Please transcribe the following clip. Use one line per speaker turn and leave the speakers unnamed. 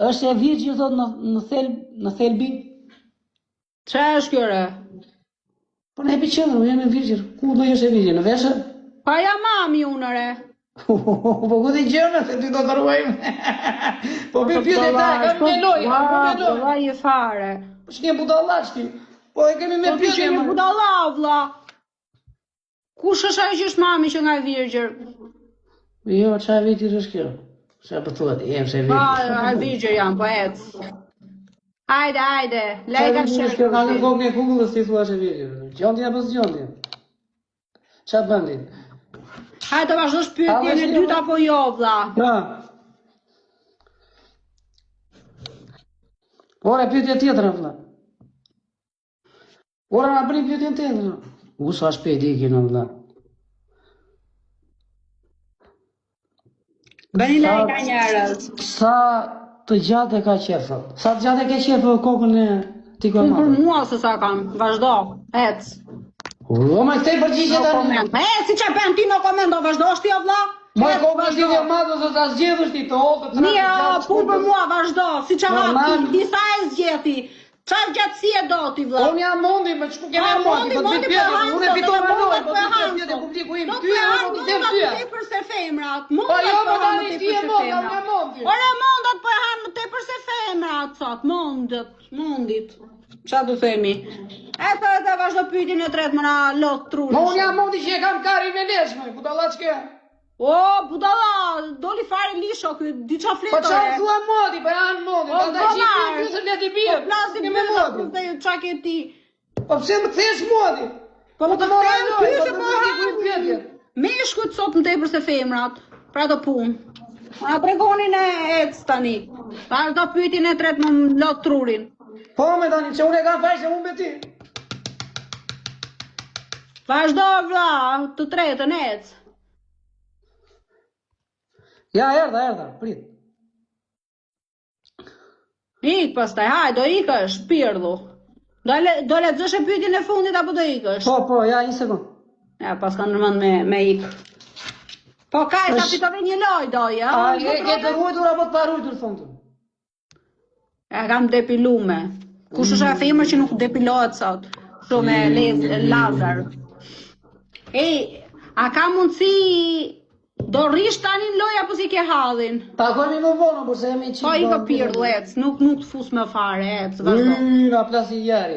është e virgjë, thot, në thelbi.
Qa është kjo re?
Po ne epi qëndër, jam e virgjër. Ku do jesh e virgjër, në veshë?
Pa ja mami unë re.
Po ku t'i gjënë, se ty do të ruajmë. Po për pjëtë e ta, kam me loj, kam me loj.
Vla i fare.
Po që një budalla që ti. Po e kemi me pjëtë e
Po një budalla, vla. Kush është ajo që është mami që nga e virgjër?
Jo, qa e virgjër është kjo? Qa për thuat, jem se e virgjër.
Pa, e virgjër jam, po ecë. Hajde, lejka shërë.
Ka në kokën e kukullës ti thua që e virgjër. Gjondja për gjondja. Qa bëndin?
Hajde, vazhdo shpytjen e dyta apo jo, vla.
Pra. Ora, pyetje tjetër, vla. Ora, na bëri pyetjen tjetër. Sa shpejt ikin, vla.
Bëni lejka njerëz.
Sa të gjatë e ka qefë? Sa të gjatë e ka qefë kokën e ti
Unë për mua se sa kam, vazhdo, ecë.
O, ma këtej përgjigje të
një. Si që pen ti në komendo, vazhdo është ti o vla?
Ma kokën e ti dhe madhë se ta zgjedhë ti të olë të
Mia, pun për mua, vazhdo, si që hati, disa e zgjeti. Qarë gjatësi e do ti vla?
Unë jam mundi, me qëku keme mundi, po të bëjt pjetë, unë e fiton me lojë, po të bëjt pjetë e publiku im, ty e më të zemë tyja.
Të përse femrat,
Po jo, po tani ti e mundi, unë e mundi.
Ore mundat po e hanë të përse femrat, sot, mundit. Qa du themi? Eto e të vazhdo pytin e tretë më na lot trunë.
Ma unë jam mundi që e kam kari me leshme, budalla që ke?
O, budalla, doli fare lisho, di qa fletore.
Po qa thua modi, po janë modi, po ta që i pjusër leti bje.
Po plasin me modi. Qa ke ti?
Po pse më thesh modi?
Po më të them pyshe po
hanë.
Meshkut sot në tepër se femrat, pra të punë. A pregonin e ecë tani. Ta është do pytin e tretë më lot trurin.
Po me tani, që unë e kam fajshë, unë me ti.
Vazhdo vla, të tretën ecë.
Ja, erdha, prit.
Ik pastaj, haj, do ikësh, pirdhu. Do lexosh e pyetjen e fundit apo do ikësh?
Po, ja, një sekund.
Ja, pas ka ndërmend me ik. Po kaj, sa fitove një loj doj, ja?
A, ke të ruajtur apo të parujtur, thonë të?
Ja, kam depilume. Kush është a femër që nuk depilohet sot? Shumë me lazer. A ka mundësi... Do rish tani në loj apo si ke hallin?
Ta kojmi më vonë, përse jemi qitë...
Po i ka pirdu, ecë, nuk të fus me fare, ecë, vazhdo.
Na plasi jari.